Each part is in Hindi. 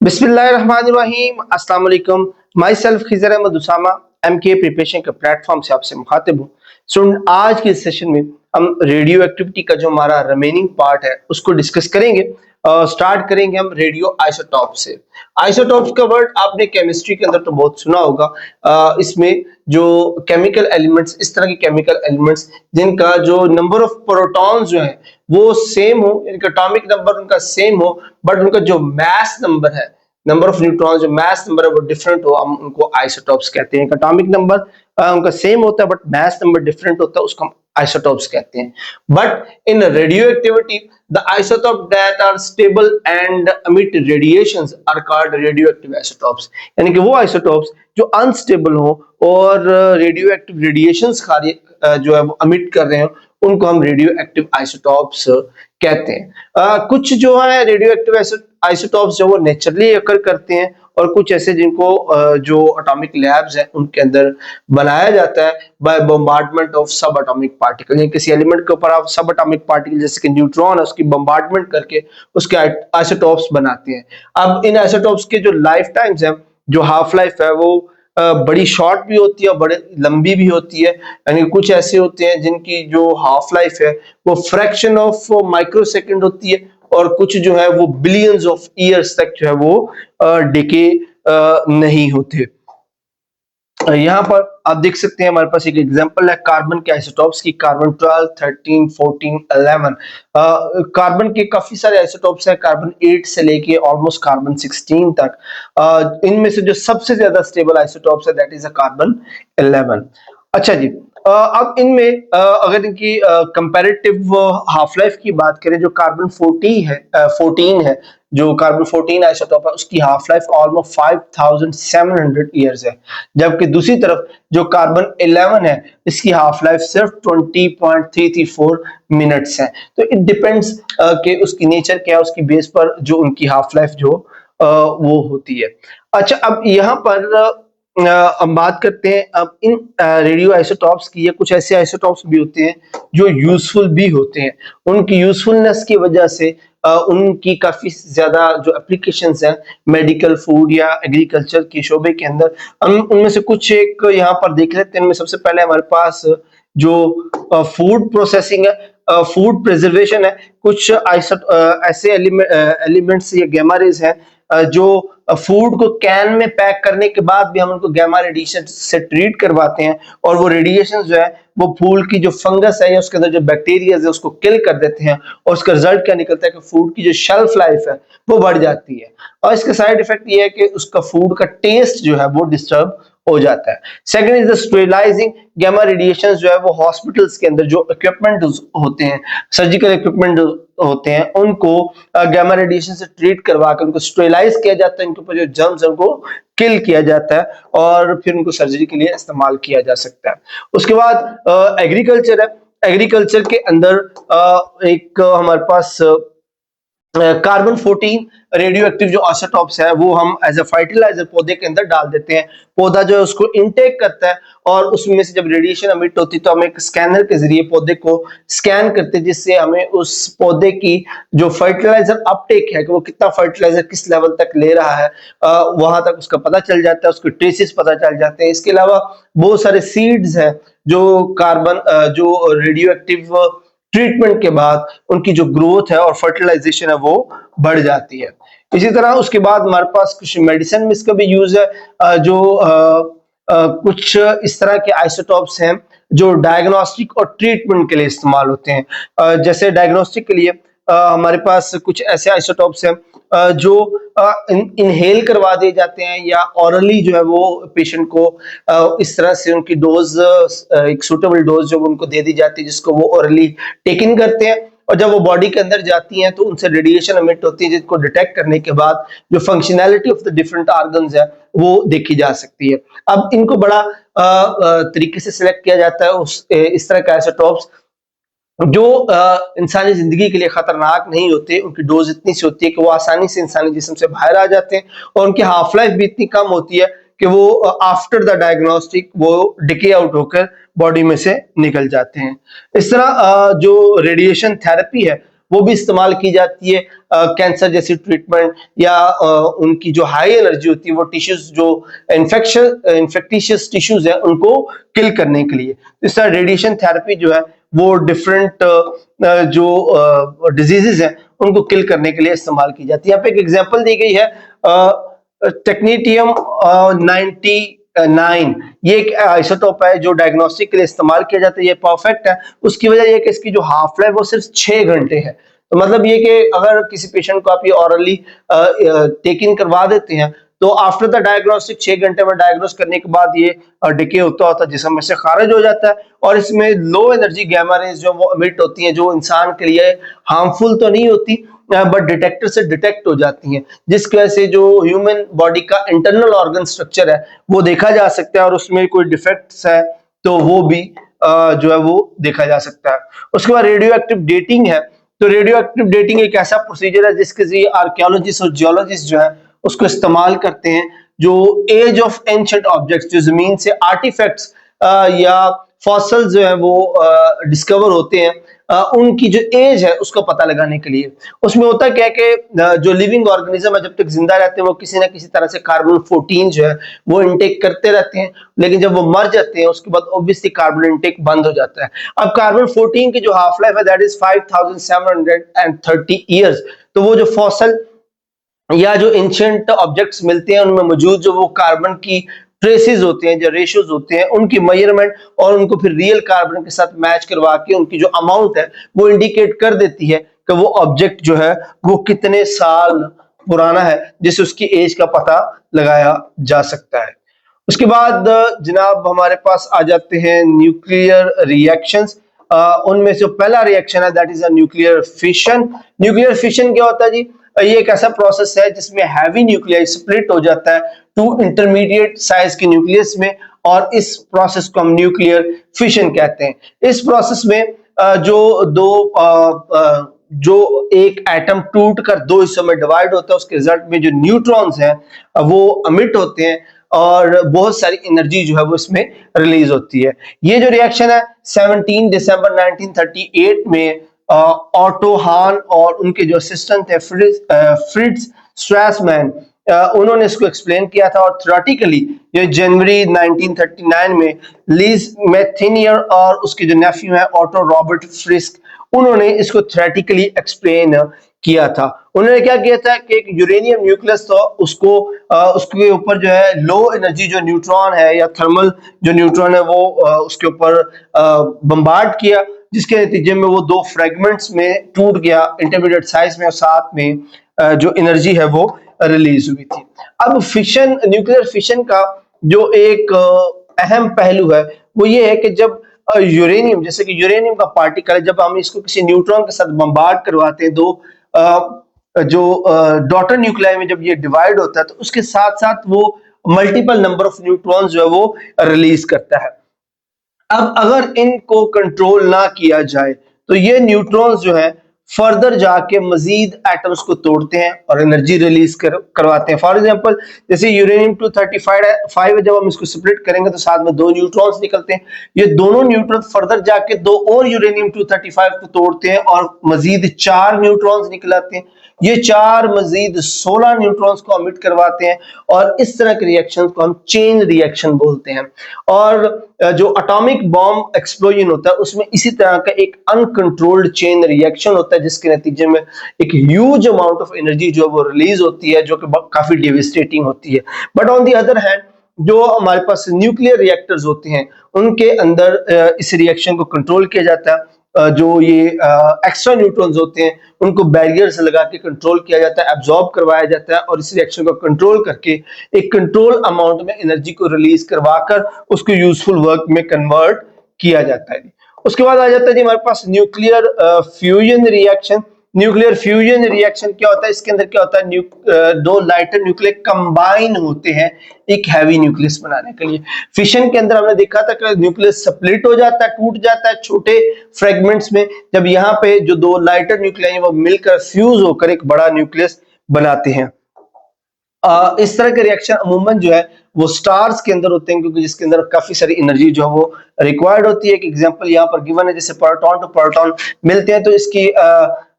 बिस्मिल्लाहिर्रहमानिर्रहीम अस्सलाम वालेकुम। Myself Khizar Ahmed Usama MK preparation के प्लेटफॉर्म से आपसे मुखातिब हूँ। स्टूडेंट, आज के सेशन में हम रेडियो एक्टिविटी का जो हमारा रिमेनिंग पार्ट है उसको डिस्कस करेंगे। स्टार्ट करेंगे हम रेडियो आइसोटॉप से। आइसोटॉप्स का वर्ड आपने केमिस्ट्री के अंदर तो बहुत सुना होगा। इसमें जो केमिकल एलिमेंट्स, इस तरह के केमिकल एलिमेंट्स जिनका जो नंबर ऑफ प्रोटॉन्स जो है वो सेम हो, इनका एटॉमिक नंबर उनका सेम हो, बट उनका जो मास नंबर है, नंबर ऑफ न्यूट्रॉन जो मास नंबर है वो डिफरेंट हो, हम उनको आइसोटॉप्स कहते हैं। एटॉमिक नंबर उनका सेम होता है बट मास नंबर डिफरेंट होता है, उसको हम आइसोटॉप्स कहते हैं। But in radioactivity the isotope that are stable and emit radiations are called radioactive isotopes। यानी कि वो आइसोटॉप्स जो अनस्टेबल हो और रेडियो एक्टिव रेडिएशंस जो है वो अमिट कर रहे हैं, उनको हम रेडियो एक्टिव आइसोटॉप्स कहते हैं। कुछ जो है रेडियो एक्टिव आइसोटॉप्स जो वो नेचुरली अकर करते हैं, और कुछ ऐसे जिनको जो एटॉमिक लैब्स हैं उनके अंदर बनाया जाता है बाय बम्बार्डमेंट ऑफ सब एटॉमिक पार्टिकल। यानी किसी एलिमेंट के ऊपर आप सब एटॉमिक पार्टिकल जैसे कि न्यूट्रॉन है उसकी बम्बार्डमेंट करके उसके आइसोटॉप्स बनाते हैं। अब इन आइसोटॉप्स के जो लाइफ टाइम्स हैं, जो हाफ लाइफ है, वो बड़ी शॉर्ट भी होती है और बड़े लंबी भी होती है। यानी कुछ ऐसे होते हैं जिनकी जो हाफ लाइफ है वो फ्रैक्शन ऑफ माइक्रो सेकंड होती है, और कुछ जो है वो बिलियंस ऑफ ईयर्स तक जो है वो डिके नहीं होते। यहाँ पर आप देख सकते हैं हमारे पास एक एग्जांपल है कार्बन के आइसोटॉप्स की। कार्बन 12, 13, 14, 11। कार्बन के काफी सारे आइसोटॉप्स हैं, कार्बन 8 से लेके ऑलमोस्ट कार्बन 16 तक। इनमें से जो सबसे ज्यादा स्टेबल आइसोटॉप्स है दैट इज अ कार्बन 11। अच्छा जी, अब इनमें अगर इनकी कंपैरेटिव हाफ लाइफ की बात करें, जो कार्बन 14 है, जो कार्बन 14 आइसोटॉप है उसकी हाफ लाइफ ऑलमोस्ट 5700 ईयर्स है, जबकि दूसरी तरफ जो कार्बन 11 है इसकी हाफ लाइफ सिर्फ 20.334 मिनट्स है। तो इट डिपेंड्स कि उसकी नेचर क्या है, उसकी बेस पर जो उनकी हाफ लाइफ जो वो होती है। अच्छा, अब यहाँ पर हम बात करते हैं अब इन रेडियो आइसोटॉप्स की। ये कुछ ऐसे आइसोटॉप्स भी होते हैं जो यूजफुल भी होते हैं। उनकी यूजफुलनेस की वजह से उनकी काफी ज्यादा जो एप्लीकेशंस हैं मेडिकल, फूड या एग्रीकल्चर के शोबे के अंदर, हम उनमें से कुछ एक यहाँ पर देख लेते हैं। इनमें सबसे पहले हमारे पास जो फूड प्रोसेसिंग है, फूड प्रिजर्वेशन है। कुछ ऐसे एलिमेंट्स या गैमा रेज हैं जो फूड को कैन में पैक करने के बाद भी हम उनको गैमा रेडिएशन से ट्रीट करवाते हैं, और वो रेडिएशन जो है वो फूड की जो फंगस है या उसके अंदर जो बैक्टीरिया है उसको किल कर देते हैं, और उसका रिजल्ट क्या निकलता है कि फूड की जो शेल्फ लाइफ है वो बढ़ जाती है। और इसका साइड इफेक्ट ये है कि उसका फूड का टेस्ट जो है वो डिस्टर्ब हो जाता है। Second is the sterilising. Gamma radiation जो है वो हॉस्पिटल्स के अंदर जो इक्विपमेंट होते हैं, सर्जिकल इक्विपमेंट होते हैं, उनको गैमा रेडिएशन से ट्रीट करवा कर उनको स्टेरिलाइज किया जाता है, इनके ऊपर जो जर्म्स है उनको किल किया जाता है, और फिर उनको सर्जरी के लिए इस्तेमाल किया जा सकता है। उसके बाद एग्रीकल्चर है। एग्रीकल्चर के अंदर एक हमारे पास कार्बन 14 रेडियो एक्टिव जो आइसोटॉप्स है वो हम एज अ फर्टिलाइजर पौधे के अंदर डाल देते हैं। पौधा जो है उसको इनटेक करता है, और उसमें से जब रेडिएशन अमिट होती है तो हम एक स्कैनर के जरिए पौधे को स्कैन करते हैं, जिससे हमें उस पौधे की जो फर्टिलाइजर अपटेक है कि वो कितना फर्टिलाइजर किस लेवल तक ले रहा है, वहां तक उसका पता चल जाता है, उसके ट्रेसेस पता चल जाते हैं। इसके अलावा बहुत सारे सीड्स हैं जो कार्बन जो रेडियो एक्टिव ट्रीटमेंट के बाद उनकी जो ग्रोथ है और फर्टिलाइजेशन है वो बढ़ जाती है। इसी तरह उसके बाद हमारे पास कुछ मेडिसिन में इसका भी यूज है, जो कुछ इस तरह के आइसोटॉप्स हैं जो डायग्नोस्टिक और ट्रीटमेंट के लिए इस्तेमाल होते हैं। जैसे डायग्नोस्टिक के लिए हमारे पास कुछ ऐसे आइसोटॉप्स हैं जो इनहेल करवा दिए जाते हैं, या ऑरली जो है वो पेशेंट को इस तरह से उनकी डोज, एक सूटेबल डोज जो उनको दे दी जाती है जिसको वो ऑरली टेक इन करते हैं, और जब वो बॉडी के अंदर जाती हैं तो उनसे रेडिएशन एमिट होती है, जिसको डिटेक्ट करने के बाद जो functionality of the different organs है वो देखी जा सकती है। अब इनको बड़ा तरीके से सिलेक्ट किया जाता है इस तरह के आइसोटॉप्स जो इंसानी जिंदगी के लिए खतरनाक नहीं होते। उनकी डोज इतनी सी होती है कि वो आसानी से इंसानी जिस्म से बाहर आ जाते हैं, और उनकी हाफ लाइफ भी इतनी कम होती है कि वो आफ्टर द डायग्नोस्टिक वो डिके आउट होकर बॉडी में से निकल जाते हैं। इस तरह जो रेडिएशन थेरेपी है वो भी इस्तेमाल की जाती है कैंसर जैसी ट्रीटमेंट, या उनकी जो हाई एनर्जी होती है वो टिश्यूज जो इन्फेक्टिशियस टिश्यूज है उनको किल करने के लिए। इस तरह रेडिएशन थेरेपी जो है वो डिफरेंट जो डिजीजेज हैं उनको किल करने के लिए इस्तेमाल की जाती है। यहाँ पे एक एग्जांपल दी गई है टेक्नीटियम 99, ये एक आइसोटोप है जो डायग्नोस्टिक के लिए इस्तेमाल किया जाता है। ये परफेक्ट है, उसकी वजह ये कि इसकी जो हाफ लाइफ वो सिर्फ 6 घंटे है। तो मतलब ये कि अगर किसी पेशेंट को आप ये ऑरली टेक इन करवा देते हैं तो आफ्टर द डायग्नोस्टिक 6 घंटे में डायग्नोस करने के बाद ये डिके होता होता जिस्म में से खारिज हो जाता है, और इसमें लो एनर्जी गैमा रेज जो वो एमिट होती हैं जो इंसान के लिए हार्मफुल तो नहीं होती बट डिटेक्टर से डिटेक्ट हो जाती हैं, जिसकी वजह से जो ह्यूमन बॉडी का इंटरनल ऑर्गन स्ट्रक्चर है वो देखा जा सकता है, और उसमें कोई डिफेक्ट्स है तो वो भी जो है वो देखा जा सकता है। उसके बाद रेडियो एक्टिव डेटिंग है। तो रेडियो एक्टिव डेटिंग एक ऐसा प्रोसीजर है जिसके जरिए आर्कियोलॉजिस्ट और जियोलॉजिस्ट जो है उसको इस्तेमाल करते हैं जो एज ऑफ एंशिएंट ऑब्जेक्ट्स, जो जमीन से आर्टिफैक्ट्स या फॉसिल्स जो है वो डिस्कवर होते हैं, उनकी जो एज है उसको पता लगाने के लिए। उसमें होता क्या है कि जो लिविंग ऑर्गेनिज्म है जब तक जिंदा रहते हैं वो किसी ना किसी तरह से कार्बन 14 जो है वो इनटेक करते रहते हैं, लेकिन जब वो मर जाते हैं उसके बाद ऑब्वियसली कार्बन इनटेक बंद हो जाता है। अब कार्बन 14 की जो हाफ लाइफ है दैट इज 5730 ईयर्स। तो वो जो फॉसल या जो एंशिएंट ऑब्जेक्ट्स मिलते हैं उनमें मौजूद जो वो कार्बन की ट्रेसेस होते हैं, जो रेशियोज होते हैं, उनकी मेजरमेंट और उनको फिर रियल कार्बन के साथ मैच करवा के उनकी जो अमाउंट है वो इंडिकेट कर देती है कि वो ऑब्जेक्ट जो है वो कितने साल पुराना है, जिससे उसकी एज का पता लगाया जा सकता है। उसके बाद जनाब हमारे पास आ जाते हैं न्यूक्लियर रिएक्शंस। उनमें से पहला रिएक्शन है that is a nuclear fission. Nuclear fission क्या होता है जी? ये एक ऐसा प्रोसेस है जिसमें हैवी न्यूक्लियाई स्प्लिट हो जाता है टू इंटरमीडिएट साइज के न्यूक्लियस में, और इस प्रोसेस को हम न्यूक्लियर फिशन कहते हैं। इस प्रोसेस में जो एक एटम टूट कर दो हिस्सों में डिवाइड होता है उसके रिजल्ट में जो न्यूट्रॉन्स हैं वो अमिट होते हैं और बहुत सारी एनर्जी जो है वो इसमें रिलीज होती है। ये जो रिएक्शन है 17 दिसंबर 1938 में ऑटो हान और उनके जो असिस्टेंट थे फ्रिट्ज स्ट्रासमैन, उन्होंने इसको एक्सप्लेन किया था, और थ्योरेटिकली ये जनवरी 1939 में लीज मैथेनियर और उसके जो नेफ्यू है ऑटो रॉबर्ट फ्रिस्क, उन्होंने इसको थ्योरेटिकली एक्सप्लेन किया था। उन्होंने क्या किया था कि एक यूरेनियम न्यूक्लियस था उसको उसके ऊपर जो है लो एनर्जी जो न्यूट्रॉन है या थर्मल जो न्यूट्रॉन है वो उसके ऊपर बम्बार्ड किया, जिसके नतीजे में वो दो फ्रेगमेंट्स में टूट गया इंटरमीडिएट साइज में, और साथ में जो एनर्जी है वो रिलीज हुई थी। अब फिशन, न्यूक्लियर फिशन का जो एक अहम पहलू है वो ये है कि जब यूरेनियम, जैसे कि यूरेनियम का पार्टिकल है, जब हम इसको किसी न्यूट्रॉन के साथ बम्बार्ड करवाते हैं, दो जो डॉटर न्यूक्लियाई में जब ये डिवाइड होता है तो उसके साथ साथ वो मल्टीपल नंबर ऑफ न्यूट्रॉन्स जो है वो रिलीज करता है। अब अगर इनको कंट्रोल ना किया जाए तो ये न्यूट्रॉन्स जो है फर्दर जाके मजीद एटम्स को तोड़ते हैं और एनर्जी रिलीज करवाते हैं। फॉर एग्जांपल जैसे यूरेनियम 235 है, जब हम इसको स्प्लिट करेंगे तो साथ में दो न्यूट्रॉन्स निकलते हैं, ये दोनों न्यूट्रॉन फर्दर जाके दो और यूरेनियम 235 को तोड़ते हैं और मजीद 4 न्यूट्रॉन्स निकलाते हैं। ये 4 मजीद 16 न्यूट्रॉन्स को अमिट करवाते हैं, और इस तरह के रिएक्शन को हम चेन रिएक्शन बोलते हैं। और जो एटॉमिक बॉम्ब एक्सप्लोजन होता है उसमें इसी तरह का एक अनकंट्रोल्ड चेन रिएक्शन होता है, जिसके नतीजे में एक ह्यूज अमाउंट ऑफ एनर्जी जो वो रिलीज होती है, जो कि काफी डेविस्टेटिंग होती है। But on the other hand जो हमारे पास न्यूक्लियर रिएक्टर्स होते हैं उनके अंदर इस रिएक्शन को कंट्रोल किया जाता है। जो ये एक्स्ट्रा न्यूट्रॉन्स होते हैं उनको बैरियर्स लगा के कंट्रोल किया जाता है, एब्जॉर्ब करवाया जाता है, और इस रिएक्शन को कंट्रोल करके एक कंट्रोल अमाउंट में एनर्जी को रिलीज करवाकर उसको यूजफुल वर्क में कन्वर्ट किया जाता है। उसके बाद आ जाता है जी हमारे पास nuclear fusion reaction. Nuclear fusion reaction क्या होता है? इसके अंदर क्या होता है, दो लाइटर न्यूक्लियस कंबाइन होते हैं एक हैवी न्यूक्लियस बनाने के लिए। फिशन के अंदर हमने देखा था कि न्यूक्लियस स्प्लिट हो जाता है, टूट जाता है छोटे फ्रेगमेंट्स में, जब यहाँ पे जो दो लाइटर न्यूक्लियाई वो मिलकर फ्यूज होकर एक बड़ा न्यूक्लियस बनाते हैं। इस तरह के रिएक्शन अमूमन जो है वो स्टार्स के अंदर होते हैं, क्योंकि जिसके अंदर काफी सारी एनर्जी जो है वो रिक्वायर्ड होती है। एक एग्जांपल यहाँ पर गिवन है, जैसे प्रोटॉन टू प्रोटॉन मिलते हैं तो इसकी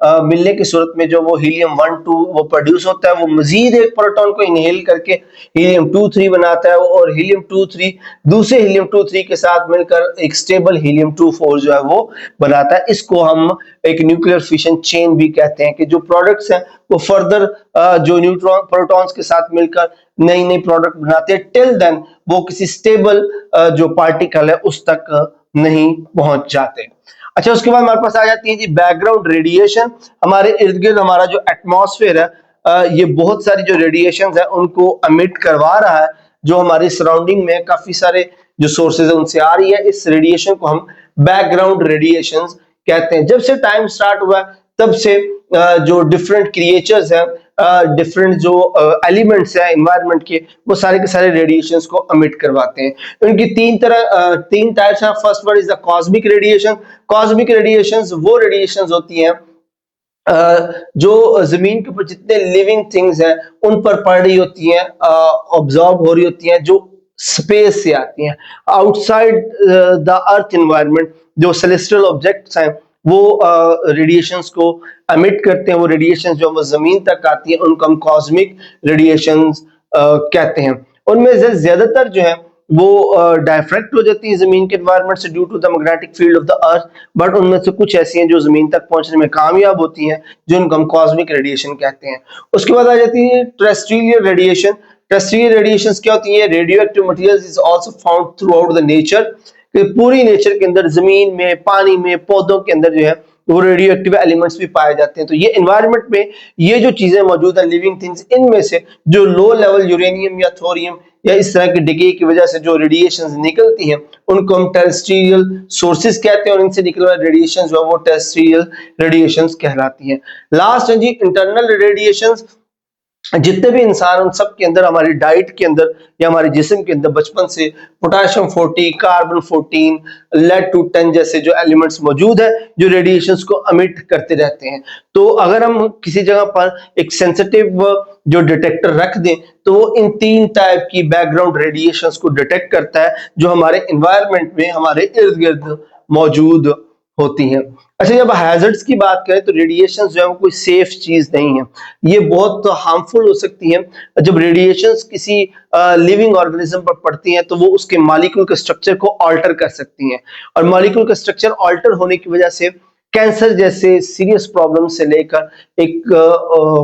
मिलने की सूरत में जो वो हीलियम 1-2 वो प्रोड्यूस होता है, वो मजीद एक प्रोटॉन को इनहेल करके हीलियम 2-3 बनाता है, और हीलियम 2-3 दूसरे हीलियम 2-3 के साथ मिलकर एक स्टेबल हीलियम 2-4 जो है वो बनाता है। इसको हम एक न्यूक्लियर फिशन चेन भी कहते हैं कि जो प्रोडक्ट्स हैं वो फर्दर जो न्यूट्रॉन प्रोटॉन्स के साथ मिलकर नई नई प्रोडक्ट बनाते हैं, टिल देन वो किसी स्टेबल जो पार्टिकल है उस तक नहीं पहुंच जाते। अच्छा, उसके बाद हमारे पास आ जाती है जी बैकग्राउंड रेडिएशन। हमारे इर्द गिर्द हमारा जो एटमॉस्फेयर है ये बहुत सारी जो रेडिएशंस है उनको अमिट करवा रहा है, जो हमारी सराउंडिंग में काफी सारे जो सोर्सेज है उनसे आ रही है। इस रेडिएशन को हम बैकग्राउंड रेडिएशंस कहते हैं। जब से टाइम स्टार्ट हुआ तब से जो डिफरेंट क्रिएचर्स हैं, डिफरेंट जो एलिमेंट्स हैं एनवायरनमेंट के, वो सारे के सारे रेडिएशंस को अमिट करवाते हैं। उनकी तीन टाइप्स हैं। First one is the cosmic radiation. Cosmic radiations वो रेडिएशंस होती हैं जो जमीन के ऊपर जितने लिविंग थिंग्स हैं उन पर पड़ रही होती हैं, ऑब्जॉर्ब हो रही होती हैं, जो स्पेस से आती हैं आउटसाइड द अर्थ एनवायरनमेंट। जो सेलेस्टियल ऑब्जेक्ट्स हैं वो रेडिएशंस को अमिट करते हैं, वो रेडिएशंस जो वो जमीन तक आती है उनको हम कॉस्मिक रेडिएशंस कहते हैं। उनमें से ज्यादातर जो है वो डायफ्रैक्ट हो जाती है जमीन के एनवायरनमेंट से due to the magnetic field of the earth, but उनमें से कुछ ऐसी हैं जो जमीन तक पहुंचने में कामयाब होती हैं, जिनको हम कॉस्मिक रेडिएशन कहते हैं। उसके बाद आ जाती है टेरेस्ट्रियल रेडिएशन। टेरेस्ट्रियल रेडिएशंस क्या होती है? Radio active materials is also found through out the nature, कि पूरी नेचर के अंदर, जमीन में, पानी में, पौधों के अंदर जो है वो रेडियो एक्टिव एलिमेंट्स भी पाए जाते हैं। तो ये एनवायरनमेंट में ये जो चीजें मौजूद है लिविंग थिंग्स, इनमें से जो लो लेवल यूरेनियम या थोरियम या इस तरह के डिके की वजह से जो रेडिएशंस निकलती हैं उनको हम टेरेस्ट्रियल सोर्सेज कहते हैं, और इनसे निकलने वाले रेडिएशन जो है वो टेरेस्ट्रियल रेडिएशंस कहलाती हैं। लास्ट है जी इंटरनल रेडिएशंस। जितने भी इंसान, उन सब के अंदर हमारी डाइट के अंदर या हमारे जिस्म के अंदर बचपन से पोटेशियम 40, कार्बन 14, लेड 210 जैसे जो एलिमेंट्स मौजूद है जो रेडिएशंस को अमिट करते रहते हैं। तो अगर हम किसी जगह पर एक सेंसिटिव जो डिटेक्टर रख दें तो वो इन तीन टाइप की बैकग्राउंड रेडिएशंस को डिटेक्ट करता है जो हमारे एनवायरनमेंट में, हमारे इर्द गिर्द मौजूद होती हैं। अच्छा, जब हैजर्ड्स की बात करें तो रेडिएशन जो है वो कोई सेफ चीज नहीं है, ये बहुत हार्मफुल हो सकती है। जब रेडिएशंस किसी लिविंग ऑर्गेनिज्म पर पड़ती हैं तो वो उसके मॉलिक्यूल के स्ट्रक्चर को ऑल्टर कर सकती हैं, और मॉलिक्यूल का स्ट्रक्चर ऑल्टर होने की वजह से कैंसर जैसे सीरियस प्रॉब्लम से लेकर एक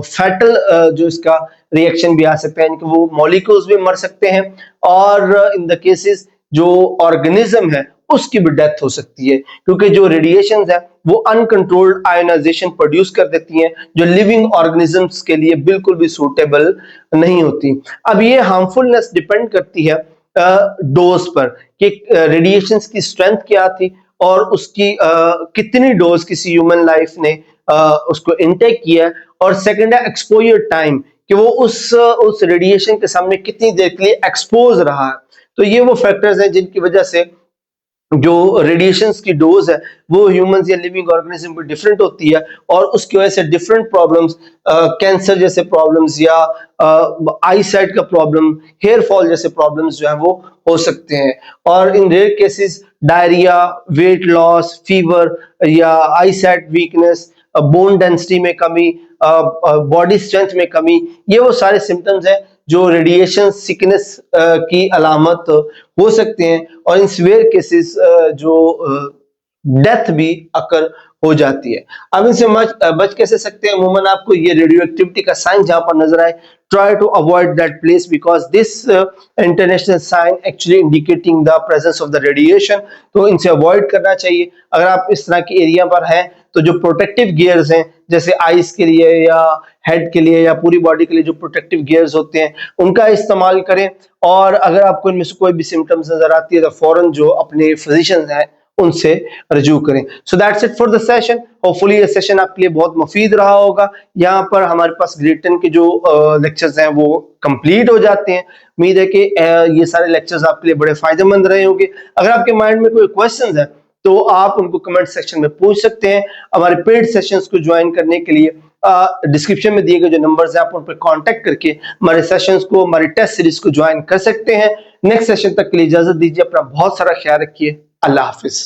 फैटल जो इसका रिएक्शन भी आ सकता है, यानी कि वो मॉलिक्यूल्स भी मर सकते हैं, और इन द केसेस जो ऑर्गेनिज्म है उसकी भी डेथ हो सकती है, क्योंकि जो रेडिएशंस है वो अनकंट्रोल्ड आयोनाइजेशन प्रोड्यूस कर देती हैं जो लिविंग ऑर्गेनिजम्स के लिए बिल्कुल भी सूटेबल नहीं होती। अब ये हार्मफुलनेस डिपेंड करती है डोज पर कि रेडिएशंस की स्ट्रेंथ क्या थी और उसकी कितनी डोज किसी ह्यूमन लाइफ ने उसको इनटेक किया है, और सेकंड है एक्सपोजर टाइम कि वो उस रेडिएशन के सामने कितनी देर के लिए एक्सपोज रहा है। तो ये वो फैक्टर्स हैं जिनकी वजह से जो रेडिएशंस की डोज है वो ह्यूमंस या लिविंग ऑर्गेनिज्म पर डिफरेंट होती है, और उसकी वजह से डिफरेंट प्रॉब्लम्स, कैंसर जैसे प्रॉब्लम्स या आई साइट का प्रॉब्लम, हेयर फॉल जैसे प्रॉब्लम्स जो है वो हो सकते हैं। और in rare cases diarrhoea, weight loss, fever या eye sight weakness, bone density में कमी, बॉडी स्ट्रेंथ में कमी, ये वो सारे सिम्टम्स हैं जो रेडिएशन सिकनेस की अलामत हो सकते हैं, और इन सीवियर केसेस जो डेथ भी अकर हो जाती है। अब इनसे बच कैसे सकते हैं? अमूमन आपको ये रेडियो एक्टिविटी का साइन जहां पर नजर आए, try to avoid that place because this international sign actually indicating the presence of the radiation. तो इनसे अवॉइड करना चाहिए। अगर आप इस तरह की एरिया पर हैं तो जो प्रोटेक्टिव गियर्स हैं जैसे आईज के लिए या हेड के लिए या पूरी बॉडी के लिए जो प्रोटेक्टिव गियर्स होते हैं उनका इस्तेमाल करें, और अगर आपको इनमें से कोई भी सिम्टम्स नजर आती है तो फौरन जो अपने फिजिशियंस हैं उनसे रजू करें। So that's it for the session. Hopefully ये सेशन आपके लिए बहुत मुफीद रहा होगा। यहाँ पर हमारे पास ग्रेड 10 के जो लेक्चर्स हैं वो कंप्लीट हो जाते हैं। उम्मीद है कि ये सारे लेक्चर्स आपके लिए बड़े फायदेमंद रहे होंगे। अगर आपके माइंड में कोई क्वेश्चंस है तो आप उनको कमेंट सेक्शन में पूछ सकते हैं। हमारे पेड सेशंस को ज्वाइन करने के लिए डिस्क्रिप्शन में दिए गए जो नंबर्स हैं आप उन पर कांटेक्ट करके हमारे सेशंस को, हमारी टेस्ट सीरीज को ज्वाइन कर सकते हैं। नेक्स्ट सेशन तक के लिए इजाजत दीजिए। अपना बहुत सारा ख्याल रखिए। अल्लाह हाफिज।